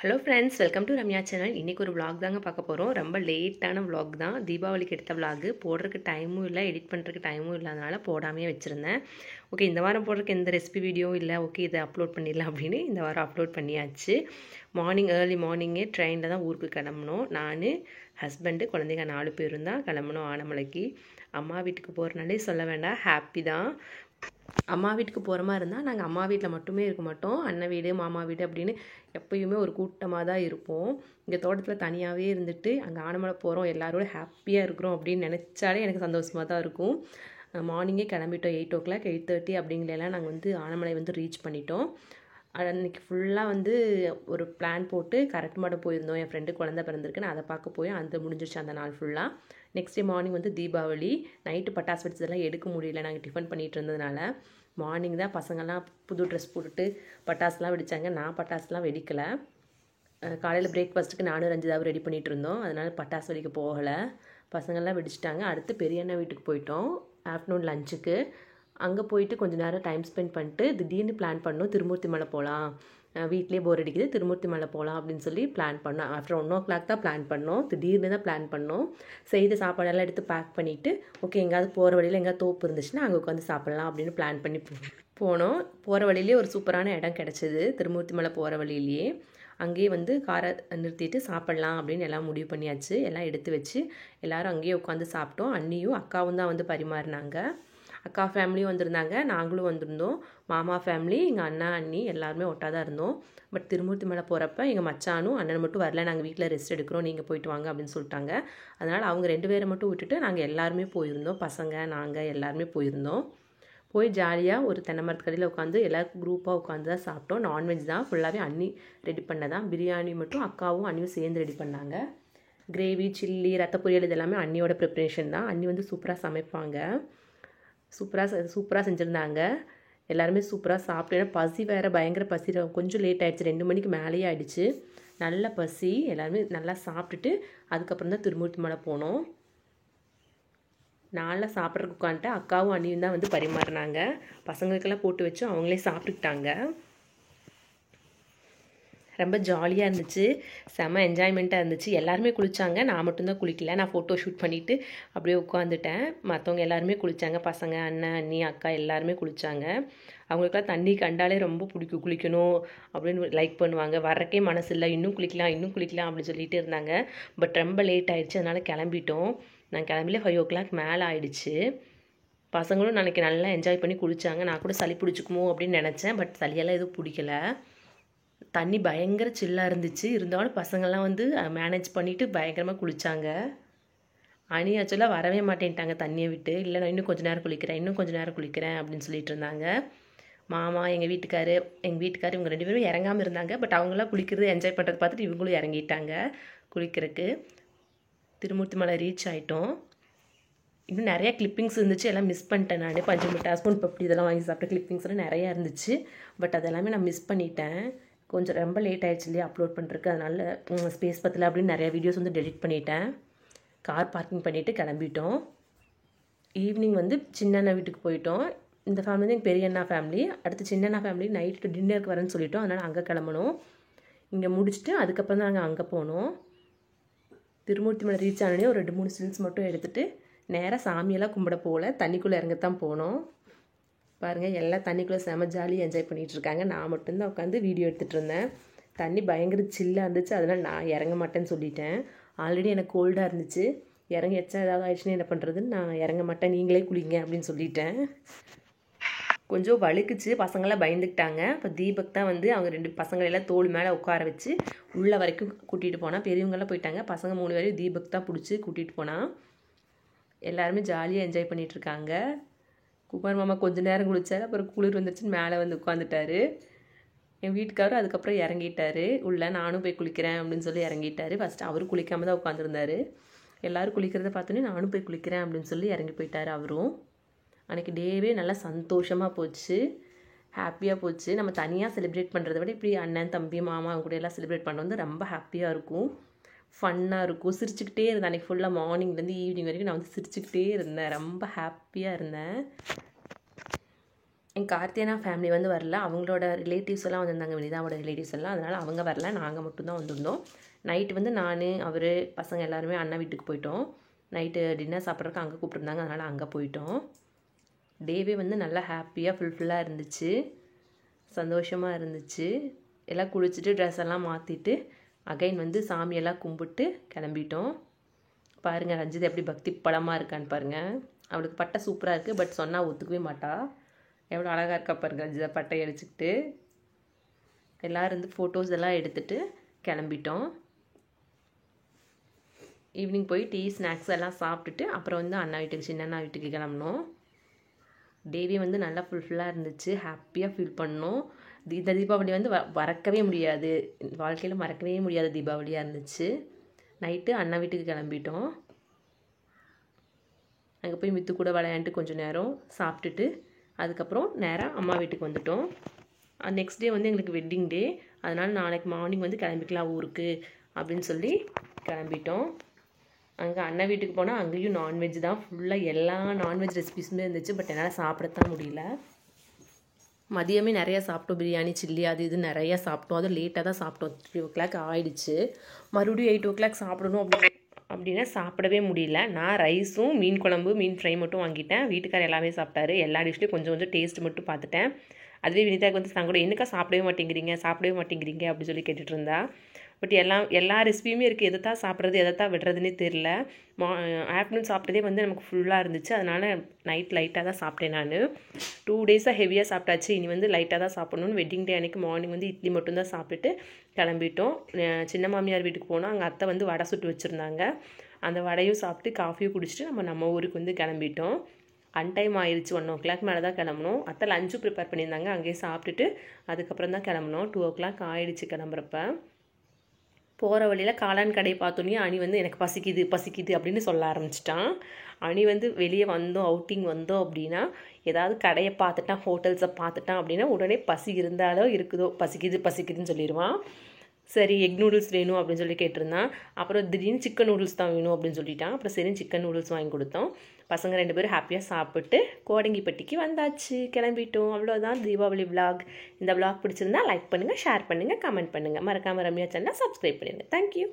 Hello friends, welcome to Ramya channel. இன்றைக்கி ஒரு vlog தாங்க பார்க்க போகிறோம். ரொம்ப லேட்டான vlog தான். தீபாவளிக்கு எடுத்த vlog. போடுறதுக்கு டைமும் இல்லை, எடிட் பண்ணுறதுக்கு டைமும் இல்லாதனால போடாமையே வச்சுருந்தேன். ஓகே, இந்த வாரம் போடுறதுக்கு எந்த ரெசிபி வீடியோவும் இல்லை. ஓகே, இதை அப்லோட் பண்ணிடலாம் அப்படின்னு இந்த வாரம் அப்லோட் பண்ணியாச்சு. ஏர்லி மார்னிங்கே ட்ரெயினில் தான் ஊருக்கு கிளம்பணும். நான், ஹஸ்பண்டு, குழந்தைங்க 4 பேரும் தான் கிளம்பணும் ஆனமலைக்கு. அம்மா வீட்டுக்கு போகிறனாலே சொல்ல வேண்டாம், ஹாப்பி தான். அம்மா வீட்டுக்கு போகிற மாதிரி இருந்தால் நாங்கள் அம்மா வீட்டில் மட்டுமே இருக்க மாட்டோம். அண்ணன் வீடு, மாமா வீடு அப்படின்னு எப்பயுமே ஒரு கூட்டமாக தான் இருப்போம். இங்கே தோட்டத்தில் தனியாகவே இருந்துட்டு அங்கே ஆனமலை போகிறோம், எல்லாரோட ஹாப்பியாக இருக்கிறோம் அப்படின்னு நினச்சாலே எனக்கு சந்தோஷமாக தான் இருக்கும். மார்னிங்கே கிளம்பிட்டோம். 8 o'clock 8:30 அப்படிங்களெல்லாம் நாங்கள் ஆனமலை ரீச் பண்ணிட்டோம். அன்றைக்கி ஃபுல்லாக ஒரு பிளான் போட்டு கரெக்ட் மாடம் போயிருந்தோம். என் ஃப்ரெண்டு குழந்தை பிறந்திருக்கு, நான் அதை பார்க்க போய் முடிஞ்சிருச்சு அந்த நாள் ஃபுல்லாக. Next day morning Deepavali. Night பட்டாசு வெடிச்சதெல்லாம் எடுக்க முடியல, நாங்கள் டிஃபன் பண்ணிகிட்டு இருந்ததுனால. மார்னிங் தான் பசங்கள்லாம் புது ட்ரெஸ் போட்டுட்டு பட்டாசுலாம் வெடித்தாங்க. நான் பட்டாசுலாம் வெடிக்கலை. காலையில் பிரேக்ஃபாஸ்ட்டுக்கு நானும் ரஞ்சிதாவும் ரெடி பண்ணிகிட்டு இருந்தோம். அதனால் பட்டாசு வெடிக்க போகலை. பசங்கள்லாம் வெடிச்சிட்டாங்க. அடுத்து பெரியண்ணா வீட்டுக்கு போயிட்டோம் ஆஃப்டர்நூன் லஞ்சுக்கு. அங்கே போயிட்டு கொஞ்சம் நேரம் டைம் ஸ்பெண்ட் பண்ணிட்டு திடீர்னு பிளான் பண்ணோம், திருமூர்த்தி மலை போகலாம், வீட்லேயே போர் அடிக்குது, திருமூர்த்தி மலை போகலாம் அப்படின்னு சொல்லி பிளான் பண்ணோம். ஆஃப்டர் 1 o'clock தான் பிளான் பண்ணோம். திடீர்னு தான் பிளான் பண்ணோம். செய்த சாப்பாடெல்லாம் எடுத்து பேக் பண்ணிவிட்டு, ஓகே எங்கேயாவது போகிற வழியில் எங்கேயாவது தோப்பு இருந்துச்சுன்னா அங்கே உட்காந்து சாப்பிட்லாம் அப்படின்னு பிளான் பண்ணி போனோம். போகிற வழியிலே ஒரு சூப்பரான இடம் கிடச்சிது, திருமூர்த்தி மலை போகிற வழியிலேயே. அங்கேயே காரை நிறுத்திட்டு சாப்பிட்லாம் அப்படின்னு எல்லாம் முடிவு பண்ணியாச்சு. எல்லாம் எடுத்து வச்சு எல்லோரும் அங்கேயே உட்காந்து சாப்பிட்டோம். அண்ணியும் அக்காவும் தான் பரிமாறினாங்க. அக்கா ஃபேமிலியும் வந்திருந்தாங்க, நாங்களும் வந்திருந்தோம். மாமா ஃபேமிலி, எங்கள் அண்ணா அண்ணி எல்லாருமே ஒட்டா தான் இருந்தோம். பட் திருமூர்த்தி மலை போகிறப்ப எங்கள் மச்சானும் அண்ணன் மட்டும் வரல, நாங்கள் வீட்டில் ரெஸ்ட் எடுக்கிறோம், நீங்கள் போயிட்டு வாங்க அப்படின்னு சொல்லிட்டாங்க. அதனால் அவங்க 2 பேரை மட்டும் விட்டுட்டு நாங்கள் எல்லாருமே போயிருந்தோம். பசங்க நாங்கள் எல்லாருமே போயிருந்தோம். போய் ஜாலியாக ஒரு தென்னை மரத்துக்கடியில் உட்காந்து எல்லாருக்கும் குரூப்பாக உட்காந்து தான் சாப்பிட்டோம். நான்வெஜ் தான் ஃபுல்லாகவே அண்ணி ரெடி பண்ணதான். பிரியாணி மட்டும் அக்காவும் அண்ணியும் சேர்ந்து ரெடி பண்ணாங்க. கிரேவி, சில்லி, ரத்த பொரியல் இது எல்லாமே அண்ணியோட ப்ரிப்ரேஷன் தான். அண்ணி சூப்பராக சமைப்பாங்க. சூப்பராக செஞ்சுருந்தாங்க. எல்லாருமே சூப்பராக சாப்பிட்டு, ஏன்னா பசி வேறு பயங்கர பசி. கொஞ்சம் லேட் ஆகிடுச்சு, 2 மணிக்கு மேலேயே ஆகிடுச்சு. நல்ல பசி. எல்லாருமே நல்லா சாப்பிட்டுட்டு அதுக்கப்புறம் தான் திருமூர்த்தி மலை போனோம். நான்லாம் சாப்பிட்றதுக்கு உட்காந்துட்டு அக்காவும் அண்ணியும் தான் பரிமாறினாங்க. பசங்களுக்கெல்லாம் போட்டு வச்சு அவங்களே சாப்பிட்டுக்கிட்டாங்க. ரொம்ப ஜாலியாக இருந்துச்சு, செம்ம என்ஜாய்மெண்ட்டாக இருந்துச்சு. எல்லாருமே குளித்தாங்க, நான் மட்டும்தான் குளிக்கல. நான் ஃபோட்டோ ஷூட் பண்ணிவிட்டு அப்படியே உட்காந்துட்டேன். மற்றவங்க எல்லாருமே குளித்தாங்க. பசங்க, அண்ணன், அண்ணி, அக்கா எல்லாருமே குளித்தாங்க. அவங்களுக்குலாம் தண்ணி கண்டாலே ரொம்ப பிடிக்கும், குளிக்கணும் அப்படின்னு லைக் பண்ணுவாங்க. வர்றக்கே மனசு இல்லை, இன்னும் குளிக்கலாம் அப்படின்னு சொல்லிட்டு இருந்தாங்க. பட் ரொம்ப லேட் ஆகிடுச்சு, அதனால் கிளம்பிட்டோம். நான் கிளம்பிலே 5 o'clock மேலே ஆகிடுச்சு. பசங்களும் நாளைக்கு நல்லா என்ஜாய் பண்ணி குளித்தாங்க. நான் கூட சளி பிடிச்சிக்குமோ அப்படின்னு நினச்சேன், பட் சளியெல்லாம் எதுவும் பிடிக்கல. தண்ணி பயங்கர சில்லாக இருந்துச்சு. இருந்தாலும் பசங்கள்லாம் மேனேஜ் பண்ணிவிட்டு பயங்கரமாக குளித்தாங்க. அணி ஆக்சுவலாக வரவே மாட்டேன்ட்டாங்க தண்ணியை விட்டு. இல்லை நான் இன்னும் கொஞ்சம் நேரம் குளிக்கிறேன் அப்படின்னு சொல்லிட்டு இருந்தாங்க. மாமா, எங்கள் வீட்டுக்கார் இவங்க 2 பேரும் இறங்காமல் இருந்தாங்க. பட் அவங்களாம் குளிக்கிறது என்ஜாய் பண்ணுறது பார்த்துட்டு இவங்களும் இறங்கிட்டாங்க குளிக்கிறதுக்கு. திருமூர்த்தி மலை ரீச் ஆகிட்டோம். இன்னும் நிறையா கிளிப்பிங்ஸ் இருந்துச்சு, எல்லாம் மிஸ் பண்ணிட்டேன் நான். பஞ்சு மிட்டாய், ஸ்பூன் பப்படி இதெல்லாம் வாங்கி சாப்பிட்ட கிளிப்பிங்ஸ்லாம் நிறையா இருந்துச்சு. பட் அதெல்லாமே நான் மிஸ் பண்ணிட்டேன். கொஞ்சம் ரொம்ப லேட் ஆகிடுச்சு இல்லையா அப்லோட் பண்ணுறதுக்கு, அதனால் ஸ்பேஸ் பத்தல அப்படின்னு நிறையா வீடியோஸ் டெலிட் பண்ணிட்டேன். கார் பார்க்கிங் பண்ணிவிட்டு கிளம்பிட்டோம். ஈவினிங் சின்னண்ணா வீட்டுக்கு போயிட்டோம். இந்த ஃபேமிலி எங்கள் பெரியண்ணா ஃபேமிலி. அடுத்து சின்னண்ணா ஃபேமிலி நைட்டு டின்னருக்கு வரேன்னு சொல்லிட்டோம். அதனால் அங்கே கிளம்பணும். இங்கே முடிச்சுட்டு அதுக்கப்புறம் தான் நாங்கள் அங்கே போனோம். திருமூர்த்தி மலை ரீச் ஆனோடனே ஒரு 2-3 ஸ்டில்ஸ் மட்டும் எடுத்துகிட்டு நேராக சாமியெல்லாம் கும்பிட போகல, தண்ணிக்குள்ளே இறங்கத்தான் போனோம். பாருங்கள், எல்லாம் தண்ணிக்குள்ளே செம ஜாலியாக என்ஜாய் பண்ணிகிட்ருக்காங்க. நான் மட்டும்தான் உட்காந்து வீடியோ எடுத்துகிட்டு இருந்தேன். தண்ணி பயங்கர சில்லாக இருந்துச்சு, அதனால் நான் இறங்க மாட்டேன்னு சொல்லிட்டேன். ஆல்ரெடி எனக்கு கோல்டாக இருந்துச்சு. இறங்கி ஏதாவது ஆயிடுச்சுன்னா என்ன பண்ணுறதுன்னு நான் இறங்க மாட்டேன், நீங்களே குளிங்க அப்படின்னு சொல்லிட்டேன். கொஞ்சம் வழுக்குச்சு, பசங்களாம் பயந்துக்கிட்டாங்க. இப்போ தீபக் தான் அவங்க 2 பசங்களெல்லாம் தோல் மேலே உட்கார வச்சு உள்ள வரைக்கும் கூட்டிகிட்டு போனால். பெரியவங்களாம் போயிட்டாங்க, பசங்க 3 பேரையும் தீபக் தான் பிடிச்சி கூட்டிகிட்டு போனால். எல்லாருமே ஜாலியாக என்ஜாய் பண்ணிகிட்ருக்காங்க. குமார் மாமா கொஞ்ச நேரம் குளிச்சார், அப்புறம் குளிர் வந்துருச்சுன்னு மேலே உட்காந்துட்டாரு. என் வீட்டுக்காரரும் அதுக்கப்புறம் இறங்கிட்டார் உள்ள. நானும் போய் குளிக்கிறேன் அப்படின்னு சொல்லி இறங்கிட்டார். ஃபஸ்ட்டு அவர் குளிக்காமல் தான் உட்காந்துருந்தார். எல்லோரும் குளிக்கிறத பார்த்தோன்னே நானும் போய் குளிக்கிறேன் அப்படின்னு சொல்லி இறங்கி போயிட்டார் அவரும். அன்றைக்கி டேவே நல்லா சந்தோஷமாக போச்சு, ஹாப்பியாக போச்சு. நம்ம தனியாக செலிப்ரேட் பண்ணுறத விட இப்படி அண்ணன், தம்பி, மாமா அவங்க கூட எல்லாம் செலிப்ரேட் பண்ணுறது ரொம்ப ஹாப்பியாக இருக்கும், ஃபன்னாக இருக்கும். சிரிச்சுக்கிட்டே இருந்தேன் அன்றைக்கி ஃபுல்லாக. மார்னிங்லேருந்து ஈவினிங் வரைக்கும் நான் சிரிச்சுக்கிட்டே இருந்தேன். ரொம்ப ஹாப்பியாக இருந்தேன். என் கார்த்தியனா ஃபேமிலி வந்து வரல, அவங்களோட ரிலேட்டிவ்ஸ் எல்லாம் வந்திருந்தாங்க, வினிதாவோட ரிலேட்டிவ்ஸ் எல்லாம். அதனால் அவங்க வரல, நாங்கள் மட்டும்தான் வந்திருந்தோம். நைட்டு வந்து நான், அவர், பசங்க எல்லாருமே அண்ணா வீட்டுக்கு போயிட்டோம். நைட்டு டின்னர் சாப்பிட்றதுக்கு அங்கே கூப்பிட்ருந்தாங்க, அதனால் அங்கே போயிட்டோம். டேவே வந்து நல்லா ஹாப்பியாக ஃபுல்ஃபில்லாக இருந்துச்சு, சந்தோஷமாக இருந்துச்சு. எல்லாம் குளிச்சுட்டு ட்ரெஸ் எல்லாம் மாற்றிட்டு அகைன் வந்து சாமியெல்லாம் கும்பிட்டு கிளம்பிட்டோம். பாருங்கள் ரஞ்சித் எப்படி பக்தி படமாக இருக்கான்னு பாருங்கள். அவளுக்கு பட்டை சூப்பராக இருக்குது, பட் சொன்னால் ஒத்துக்கவே மாட்டா. எவ்வளோ அழகாக இருக்கா பாருங்கள் ரஞ்சிதா பட்டை அடிச்சுக்கிட்டு. எல்லோரும் வந்து ஃபோட்டோஸ் எல்லாம் எடுத்துகிட்டு கிளம்பிட்டோம். ஈவினிங் போய் டீ ஸ்நாக்ஸ் எல்லாம் சாப்பிட்டுட்டு அப்புறம் வந்து அண்ணா வீட்டுக்கு, சின்ன அண்ணா வீட்டுக்கு கிளம்பினோம். டேவே வந்து நல்லா ஃபுல்ஃபில்லாக இருந்துச்சு, ஹாப்பியாக ஃபீல் பண்ணோம். இந்த தீபாவளி வந்து மறக்கவே முடியாது, வாழ்க்கையில் மறக்கவே முடியாத தீபாவளியாக இருந்துச்சு. நைட்டு அண்ணா வீட்டுக்கு கிளம்பிட்டோம். அங்கே போய் மித்து கூட விளையாண்டுட்டு கொஞ்சம் நேரம் சாப்பிட்டுட்டு அதுக்கப்புறம் நேராக அம்மா வீட்டுக்கு வந்துட்டோம். நெக்ஸ்ட் டே வந்து எங்களுக்கு வெட்டிங் டே, அதனால் நாளைக்கு மார்னிங் வந்து கிளம்பிக்கலாம் ஊருக்கு அப்படின்னு சொல்லி கிளம்பிட்டோம். அங்கே அண்ணா வீட்டுக்கு போனால் அங்கேயும் நான்வெஜ் தான், ஃபுல்லாக எல்லா நான்வெஜ் ரெசிபிஸுமே இருந்துச்சு. பட் என்னால் சாப்பிடத்தான் முடியல. மதியமே நிறையா சாப்பிட்டோம், பிரியாணி, சில்லி, அது இது நிறையா சாப்பிட்டோம். அது லேட்டாக தான் சாப்பிட்டோம், 3 o'clock ஆகிடுச்சு. மறுபடியும் 8 o'clock சாப்பிடணும் அப்படின்னா சாப்பிடவே முடியல. நான் ரைஸும் மீன் குழம்பு, மீன் ஃப்ரை மட்டும் வாங்கிட்டேன். வீட்டுக்காரர் எல்லாமே சாப்பிட்டாரு. எல்லா டிஷ்லையும் கொஞ்சம் கொஞ்சம் டேஸ்ட் மட்டும் பார்த்துட்டேன். அதுவே வினிதாவுக்கு வந்து தங்கூட என்னக்கா சாப்பிடவே மாட்டேங்கிறீங்க அப்படி சொல்லி கேட்டுட்டு இருந்தா. பட் எல்லா ரெசிபியுமே இருக்குது, எதை தான் சாப்பிட்றது எதை தான் விடுறதுனே தெரில. ஆஃப்டர்நூன் சாப்பிட்டதே வந்து நமக்கு ஃபுல்லாக இருந்துச்சு, அதனால் நைட் லைட்டாக தான் சாப்பிட்டேன். நான் 2 days ஹெவியாக சாப்பிட்டாச்சு, இனி வந்து லைட்டாக தான் சாப்பிடணும்னு வெட்டிங் டே அன்றைக்கி மார்னிங் வந்து இட்லி மட்டும்தான் சாப்பிட்டுட்டு கிளம்பிட்டோம். சின்ன மாமியார் வீட்டுக்கு போனால் அங்கே அத்தை வந்து வடை சுட்டு வச்சுருந்தாங்க. அந்த வடையும் சாப்பிட்டு காஃபியும் குடிச்சிட்டு நம்ம ஊருக்கு வந்து கிளம்பிட்டோம். அன்டைம் ஆயிடுச்சு, 1 o'clock மேலே தான் கிளம்பணும். அத்தை லஞ்சும் ப்ரிப்பேர் பண்ணியிருந்தாங்க, அங்கேயே சாப்பிட்டுட்டு அதுக்கப்புறம் தான் கிளம்பணும். 2 o'clock ஆயிடுச்சு கிளம்புறப்ப. போகிற வழியில் காளான் கடையை பார்த்தோன்னே அணி வந்து எனக்கு பசிக்குது அப்படின்னு சொல்ல ஆரம்பிச்சிட்டான். அணி வந்து வெளியே அவுட்டிங் வந்தோம் அப்படின்னா ஏதாவது கடையை பார்த்துட்டான், ஹோட்டல்ஸை பார்த்துட்டான் அப்படின்னா உடனே பசி இருந்தாலோ இருக்குதோ பசிக்குதுன்னு சொல்லிடுவான். சரி எக் நூடுல்ஸ் வேணும் அப்படின்னு சொல்லி கேட்டிருந்தான். அப்புறம் திடீர்னு சிக்கன் நூடுல்ஸ் தான் வேணும் அப்படின்னு சொல்லிட்டான். அப்புறம் சரி சிக்கன் நூடுல்ஸ் வாங்கி கொடுத்தோம். பசங்க 2 பேரும் ஹாப்பியாக சாப்பிட்டு கோடங்கிப்பட்டிக்கு வந்தாச்சு, கிளம்பிட்டோம். அவ்வளோதான் தீபாவளி விலாக். இந்த விலாக் பிடிச்சிருந்தா லைக் பண்ணுங்கள், ஷேர் பண்ணுங்கள், கமெண்ட் பண்ணுங்கள். மறக்காமல் ரம்யா சேனலை சப்ஸ்கிரைப் பண்ணிடுங்க. தேங்க்யூ.